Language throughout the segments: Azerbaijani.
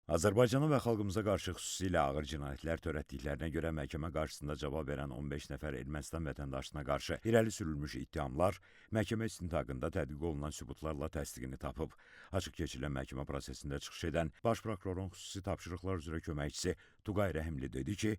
Azərbaycana və xalqımıza qarşı xüsusilə ağır cinayətlər törətdiklərinə görə məhkəmə qarşısında cavab verən 15 nəfər Ermənistan vətəndaşına qarşı irəli sürülmüş ittihamlar məhkəmə istintaqında tədqiq olunan sübutlarla təsdiqini tapıb. Açıq keçirilən məhkəmə prosesində çıxış edən Baş prokurorun xüsusi tapşırıqlar üzrə köməkçisi Tuqay Rəhimli dedi ki,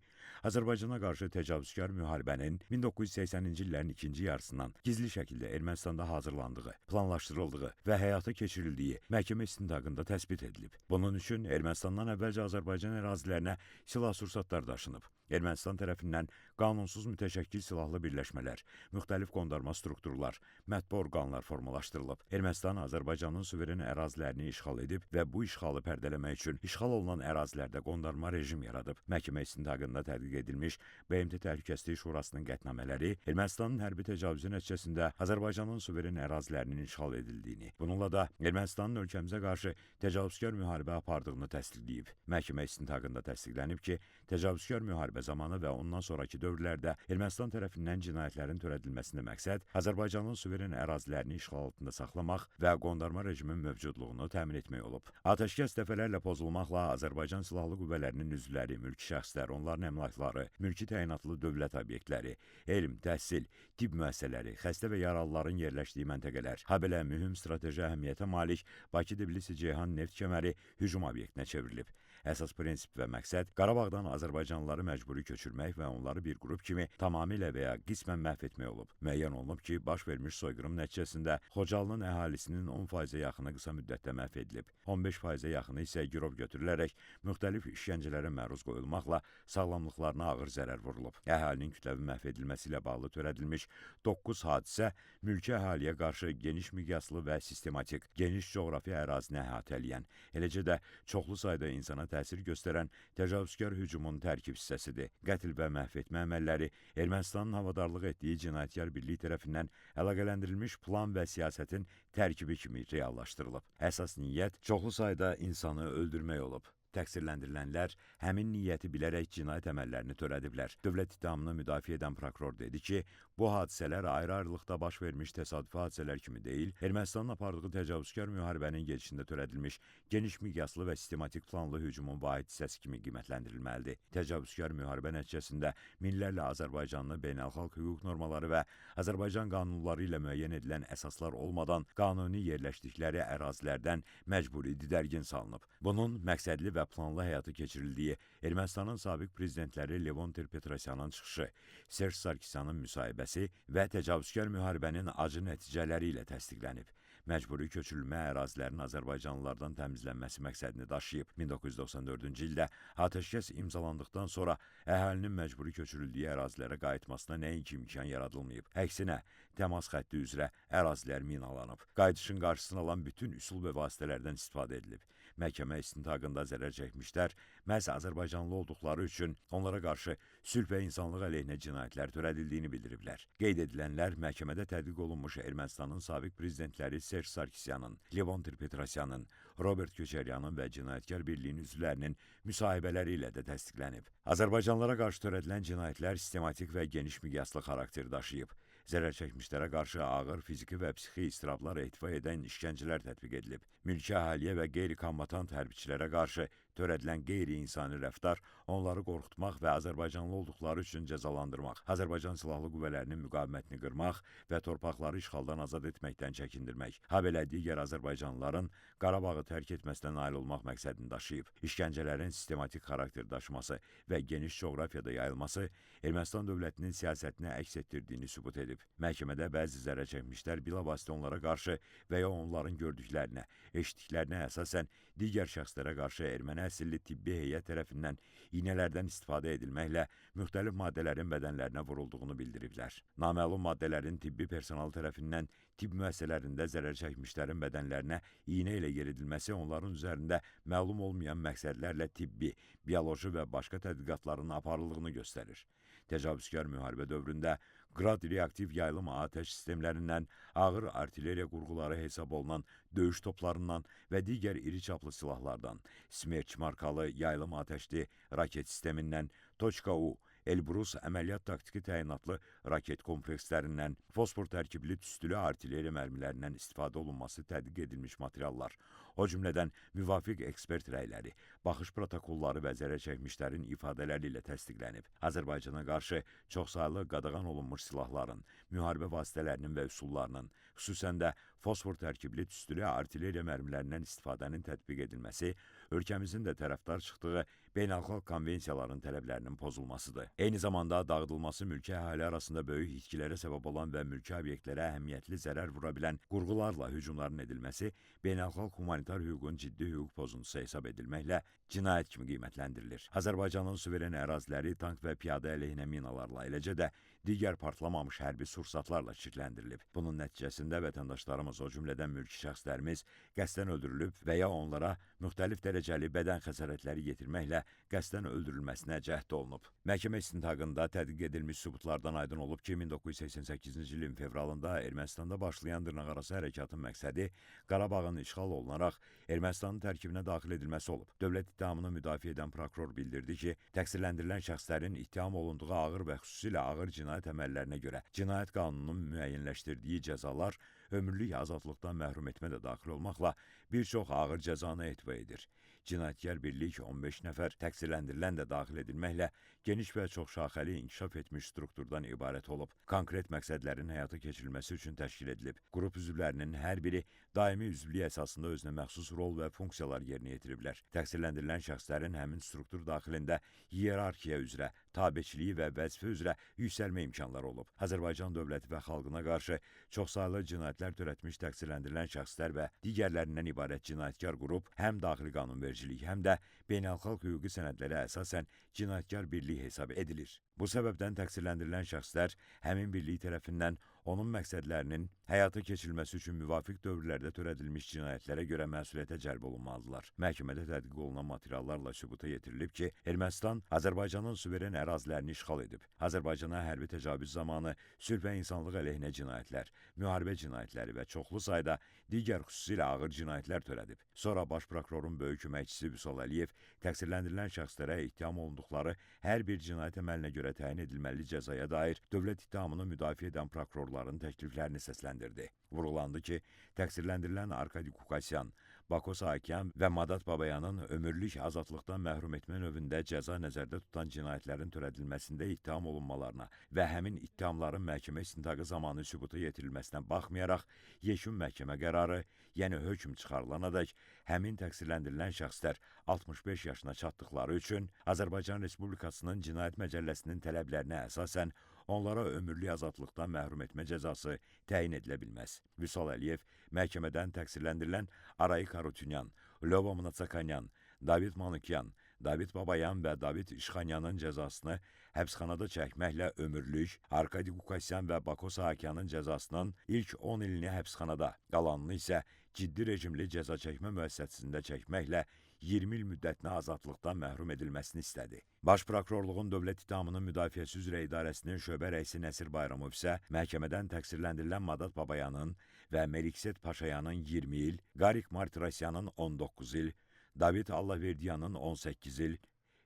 Azərbaycana qarşı təcavüzkar müharibənin 1980-ci illərin ikinci yarısından gizli şəkildə Ermənistanda hazırlandığı, planlaşdırıldığı və həyata keçirildiyi məhkəmə istintaqında təsbit edilib. Bunun üçün Ermənistandan əvvəlcə Azərbaycan ərazilərinə silah-sursatlar daşınıb. Ermənistan tərəfindən qanunsuz mütəşəkkil silahlı birləşmələr, müxtəlif qondarma strukturlar, mətbu orqanlar formalaşdırılıb. Ermənistan Azərbaycanın suveren ərazilərini işğal edib və bu işğalı pərdələmək üçün işğal olunan ərazilərdə qondarma rejim yaradıb. Məhkəmə istintaqında tədqiq edilmiş BMT Təhlükəsizlik Şurasının qətnamələri Ermənistanın hərbi təcavüzü nəticəsində Azərbaycanın suveren ərazilərinin işğal edildiyini, bununla da Ermənistanın ölkəmizə qarşı təcavüzkar müharibə apardığını təsdiqləyib. Məhkəmə istintaqında təsdiqlənib ki, təcavüzkar müharibə zamanı və ondan sonrakı dövrlərdə Ermənistan tərəfindən cinayətlərin törədilməsində məqsəd Azərbaycanın suveren ərazilərini işğal altında saxlamaq və qondarma rejimin mövcudluğunu təmin etmək olub. Atəşkəs dəfələrlə pozulmaqla Azərbaycan Silahlı Qüvvələrinin üzvləri, mülki şəxslər, onların əmlakları, mülki təyinatlı dövlət obyektləri, elm, təhsil, tibb müəssisələri, xəstə və yaralıların yerləşdiyi məntəqələr, habelə mühüm strateji əhəmiyyətə malik Bakı-Tbilisi-Ceyhan neft kəməri hücum obyektinə çevrilib. Əsas prinsip və məqsəd Qarabağdan azərbaycanlıları məcburi köçürmək və onları bir qrup kimi tamamilə və ya qismən məhv etmək olub. Müəyyən olunub ki, baş vermiş soyqırım nəticəsində Xocalının əhalisinin 10%-ə yaxını qısa müddətdə məhv edilib. 15%-ə yaxını isə girov götürülərək müxtəlif işgəncələrə məruz qoyulmaqla sağlamlıqlarına ağır zərər vurulub. Əhalinin kütləvi məhv edilməsi ilə bağlı törədilmiş 9 hadisə mülki əhaliyə qarşı geniş miqyaslı və sistematik, geniş coğrafi ərazini əhatə eləyən, eləcə də çoxlu sayda insana təsir göstərən təcavüzkar hücumun tərkib hissəsidir. Qətl və məhv etmə əməlləri Ermənistanın havadarlıq etdiyi cinayətkar birlik tərəfindən əlaqələndirilmiş plan və siyasətin tərkibi kimi reallaşdırılıb. Əsas niyyət çoxlu sayda insanı öldürmək olub. Təqsirləndirilənlər həmin niyyəti bilərək cinayət əməllərini törədiblər. Dövlət ittihamını müdafiə edən prokuror dedi ki, bu hadisələr ayrı-ayrılıqda baş vermiş təsadüfi hadisələr kimi deyil, Ermənistanın apardığı təcavüzkar müharibənin gedişində törədilmiş geniş miqyaslı və sistematik planlı hücumun vahid hissəsi kimi qiymətləndirilməlidir. Təcavüzkar müharibə nəticəsində minlərlə azərbaycanlı beynəlxalq hüquq normaları və Azərbaycan qanunları ilə müəyyən edilən əsaslar olmadan qanuni yerləşdikləri ərazilərdən məcburi didərgin salınıb. Bunun məqsədli və planlı həyata keçirildiyi Ermənistanın sabiq prezidentləri Levon Ter-Petrosyanın çıxışı, Serj Sarkisyanın müsahibəsi və təcavüzkar müharibənin acı nəticələri ilə təsdiqlənib. Məcburi köçürülmə ərazilərin azərbaycanlılardan təmizlənməsi məqsədini daşıyıb. 1994-cü ildə atəşkəs imzalandıqdan sonra əhalinin məcburi köçürüldüyü ərazilərə qayıtmasına nəinki imkan yaradılmayıb. Əksinə, təmas xətti üzrə ərazilər minalanıb. Qayıdışın qarşısını alan bütün üsul və vasitələrdən istifadə edilib. Məhkəmə istintaqında zərər çəkmişlər məhz azərbaycanlı olduqları üçün onlara qarşı sülh və insanlıq əleyhinə cinayətlər törədildiyini bildiriblər. Qeyd edilənlər məhkəmədə tədqiq olunmuş Ermənistanın sabiq prezidentləri Serj Sarkisyanın, Levon Ter-Petrosyanın, Robert Köçəryanın və cinayətkar birliyin üzvlərinin müsahibələri ilə də təsdiqlənib. Azərbaycanlılara qarşı törədilən cinayətlər sistematik və geniş miqyaslı xarakter daşıyıb. Zərər çəkmişlərə qarşı ağır fiziki və psixi istirablar ehtiva edən işgəncələr tətbiq edilib. Mülki əhaliyə və qeyri-kombatant hərbiçilərə qarşı törədilən qeyri-insani rəftar onları qorxutmaq və azərbaycanlı olduqları üçün cəzalandırmaq, Azərbaycan Silahlı Qüvvələrinin müqavimətini qırmaq və torpaqları işğaldan azad etməkdən çəkindirmək, habelə digər azərbaycanlıların Qarabağı tərk etməsinə nail olmaq məqsədini daşıyıb. İşgəncələrin sistematik xarakter daşıması və geniş coğrafiyada yayılması Ermənistan dövlətinin siyasətini əks etdirdiyini sübut edib. Məhkəmədə bəzi zərər çəkmişlər bilavasitə onlara qarşı və ya onların gördüklərinə, eşitdiklərinə əsasən digər şəxslərə qarşı erməni əsilli tibbi heyət tərəfindən iynələrdən istifadə edilməklə müxtəlif maddələrin bədənlərinə vurulduğunu bildiriblər. Naməlum maddələrin tibbi personal tərəfindən tibb müəssisələrində zərər çəkmişlərin bədənlərinə iynə ilə yeridilməsi onların üzərində məlum olmayan məqsədlərlə tibbi, bioloji və başqa tədqiqatların aparıldığını göstərir. Təcavüzkar müharibə dövründə qrad reaktiv yaylım atəş sistemlərindən, ağır artilleriya qurğuları hesab olunan döyüş toplarından və digər iri çaplı silahlardan, Smerç markalı yaylım atəşli raket sistemindən, Toçka-U, Elbrus əməliyyat taktiki təyinatlı raket komplekslərindən, fosfor tərkibli tüstülü artilleriya mərmilərindən istifadə olunması tədqiq edilmiş materiallar, O cümlədən müvafiq ekspert rəyləri, baxış protokolları və zərər çəkmişlərin ifadələri ilə təsdiqlənib. Azərbaycana qarşı çoxsaylı qadağan olunmuş silahların, müharibə vasitələrinin və üsullarının, xüsusən də fosfor tərkibli tüstülü artilleriya mərmilərindən istifadənin tətbiq edilməsi ölkəmizin də tərəfdar çıxdığı beynəlxalq konvensiyaların tələblərinin pozulmasıdır. Eyni zamanda dağıdılması mülki əhali arasında böyük itkilərə səbəb olan və mülki obyektlərə əhəmiyyətli zərər vura bilən qurğularla hücumların edilməsi beynəlxalq humanitar hüququn ciddi hüquq pozuntusu hesab edilməklə cinayət kimi qiymətləndirilir. Azərbaycanın suveren əraziləri tank və piyada əleyhinə minalarla, eləcə də digər partlamamış hərbi sursatlarla çirkləndirilib. Bunun nəticəsində vətəndaşlarımız, o cümlədən mülki şəxslərimiz qəsdən öldürülüb və ya onlara müxtəlif dərəcəli bədən xəsarətləri yetirməklə qəsdən öldürülməsinə cəhd olunub. Məhkəmə istintaqında tədqiq edilmiş sübutlardan aydın olub ki, 1988-ci ilin fevralında Ermənistanda başlayan dırnaqarası hərəkatın məqsədi Qarabağın işğal olunaraq Ermənistanın tərkibinə daxil edilməsi olub. Dövlət ittihamını müdafiə edən prokuror bildirdi ki, təqsirləndirilən şəxslərin ittiham olunduğu ağır və xüsusilə ağır cinayət əməllərinə görə cinayət qanununun müəyyənləşdirdiyi cəzalar ömürlük azadlıqdan məhrum etmə də daxil olmaqla bir çox ağır cəzanı etva edir. Cinayətkar birlik 15 nəfər təqsirləndirilən də daxil edilməklə geniş və çoxşaxəli inkişaf etmiş strukturdan ibarət olub. Konkret məqsədlərin həyata keçirilməsi üçün təşkil edilib. Qrup üzvlərinin hər biri daimi üzvlük əsasında özünə məxsus rol və funksiyalar yerinə yetiriblər. Təqsirləndirilən şəxslərin həmin struktur daxilində hiyerarxiya üzrə, tabeçiliyi və vəzifə üzrə yüksəlmə imkanları olub. Azərbaycan dövləti və xalqına qarşı çoxsaylı cinayətlər törətmiş təqsirləndirilən şəxslər və digərlərindən ibarət cinayətkar qrup həm daxili qanunvericilik, həm də beynəlxalq hüquqi sənədlərə əsasən cinayətkar birlik hesab edilir. Bu səbəbdən təqsirləndirilən şəxslər həmin birlik tərəfindən onun məqsədlərinin həyata keçirilməsi üçün müvafiq dövrlərdə törədilmiş cinayətlərə görə məsuliyyətə cəlb olunmalıdırlar. Məhkəmədə tədqiq olunan materiallarla sübuta yetirilib ki, Ermənistan Azərbaycanın suveren ərazilərini işğal edib. Azərbaycana hərbi təcavüz zamanı sülh və insanlıq əleyhinə cinayətlər, müharibə cinayətləri və çoxlu sayda digər xüsusilə ağır cinayətlər törədib. Sonra baş prokurorun böyük köməkçisi Vüsal Əliyev təqsirləndirilən şəxslərə ittiham olunduqları hər bir cinayət əməlinə görə təyin edilməli cəzaya dair dövlət ittihamını müdafiə edən prokurorların təkliflərini səsləndirdi. Vurğulandı ki, təqsirləndirilən Arkadi Kukasyan, Bako Saakyan və Madat Babayanın ömürlük azadlıqdan məhrum etmə növündə cəza nəzərdə tutan cinayətlərin törədilməsində ittiham olunmalarına və həmin ittihamların məhkəmə istintaqı zamanı sübuta yetirilməsinə baxmayaraq, yekun məhkəmə qərarı, yəni hökm çıxarılanadək həmin təqsirləndirilən şəxslər 65 yaşına çatdıqları üçün Azərbaycan Respublikasının Cinayət Məcəlləsinin tələblərinə əsasən onlara ömürlük azadlıqdan məhrum etmə cəzası təyin edilə bilməz. Vüsal Əliyev məhkəmədən təqsirləndirilən Arayik Harutyunyan, Lyova Mnatsakanyan, David Manukyan, David Babayan və David İşxanyanın cəzasını həbsxanada çəkməklə ömürlük, Arkadi Kukasyan və Bako Saakyanın cəzasının ilk 10 ilini həbsxanada, qalanını isə ciddi rejimli cəza çəkmə müəssisəsində çəkməklə 20 il müddətinə azadlıqdan məhrum edilməsini istədi. Baş prokurorluğun dövlət ittihamının müdafiəsi üzrə idarəsinin şöbə rəisi Nəsir Bayramov isə məhkəmədən təqsirləndirilən Madat Babayanın və Melikset Paşayanın 20 il, Qarik Martirosyanın 19 il, David Allahverdiyanın 18 il,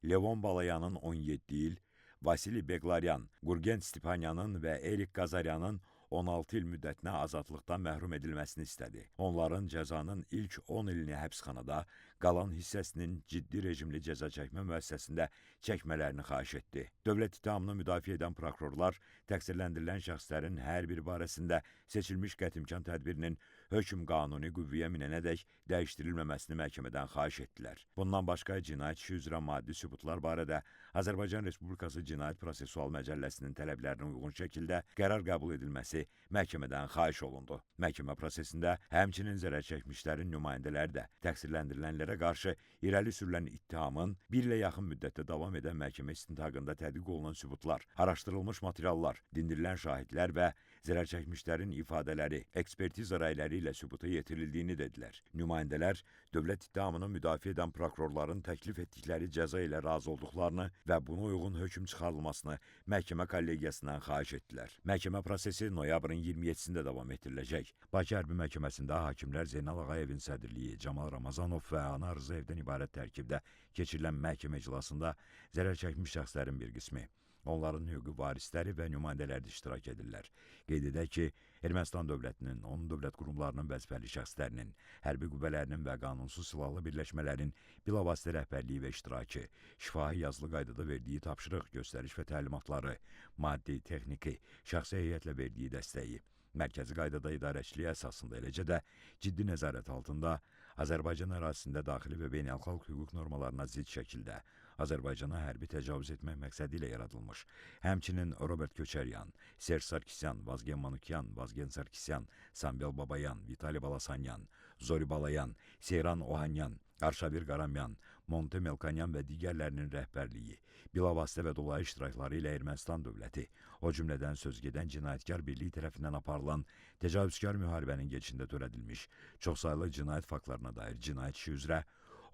Levon Balayanın 17 il, Vasili Beqlaryan, Qurgen Stepanyanın və Erik Qazaryanın 16 il müddətinə azadlıqdan məhrum edilməsini istədi. Onların cəzanın ilk 10 ilini həbsxanada, qalan hissəsinin ciddi rejimli cəza çəkmə müəssisəsində çəkmələrini xahiş etdi. Dövlət ittihamını müdafiə edən prokurorlar təqsirləndirilən şəxslərin hər biri barəsində seçilmiş qətimkan tədbirinin hökm qanuni qüvvəyə minənədək dəyişdirilməməsini məhkəmədən xahiş etdilər. Bundan başqa cinayət işi üzrə maddi sübutlar barədə Azərbaycan Respublikası Cinayət Prosessual Məcəlləsinin tələblərinə uyğun şəkildə qərar qəbul edilməsi məhkəmədən xahiş olundu. Məhkəmə prosesində həmçinin zərər çəkmişlərin nümayəndələri də təqsirləndirilənlərə qarşı irəli sürülən ittihamın bir ilə yaxın müddətdə davam edən məhkəmə istintaqında tədqiq olunan sübutlar, araşdırılmış materiallar, dindirilən şahidlər və zərər çəkmişlərin ifadələri, ekspertiza rəyləri ilə sübuta yetirildiyini dedilər. Nümayəndələr dövlət ittihamını müdafiə edən prokurorların təklif etdikləri cəza ilə razı olduqlarını və buna uyğun hökm çıxarılmasını məhkəmə kollegiyasından xahiş etdilər. Məhkəmə prosesi noyabrın 27-sində davam etdiriləcək. Bakı Hərbi Məhkəməsində hakimlər Zeynal Ağayevin sədrliyi, Camal Ramazanov və Ana Rızayevdən ibarət tərkibdə keçirilən məhkəmə iclasında zərər çəkmiş şəxslərin bir qismi, onların hüquqi varisləri və nümayəndələri də iştirak edirlər. Qeyd edək ki, Ermənistan dövlətinin, onun dövlət qurumlarının vəzifəli şəxslərinin, hərbi qüvvələrinin və qanunsuz silahlı birləşmələrin bilavasitə rəhbərliyi və iştirakı, şifahi yazılı qaydada verdiyi tapşırıq, göstəriş və təlimatları, maddi, texniki, şəxsi heyətlə verdiyi dəstəyi, mərkəzi qaydada idarəçiliyi əsasında, eləcə də ciddi nəzarət altında Azərbaycan ərazisində daxili və beynəlxalq hüquq normalarına zidd şəkildə Azərbaycana hərbi təcavüz etmək məqsədi ilə yaradılmış, həmçinin Robert Köçəryan, Serj Sarkisyan, Vazgen Manukyan, Vazgen Sarkisyan, Samvel Babayan, Vitali Balasanyan, Zori Balayan, Seyran Ohanyan, Arşavir Qaramyan, Monte Melkonyan və digərlərinin rəhbərliyi, bilavasitə və dolayı iştirakları ilə Ermənistan dövləti, o cümlədən sözgedən cinayətkar birlik tərəfindən aparılan təcavüzkar müharibənin gedişində törədilmiş çoxsaylı cinayət faktlarına dair cinayət işi üzrə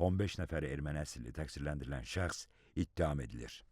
15 nəfər erməni əsilli təqsirləndirilən şəxs ittiham edilir.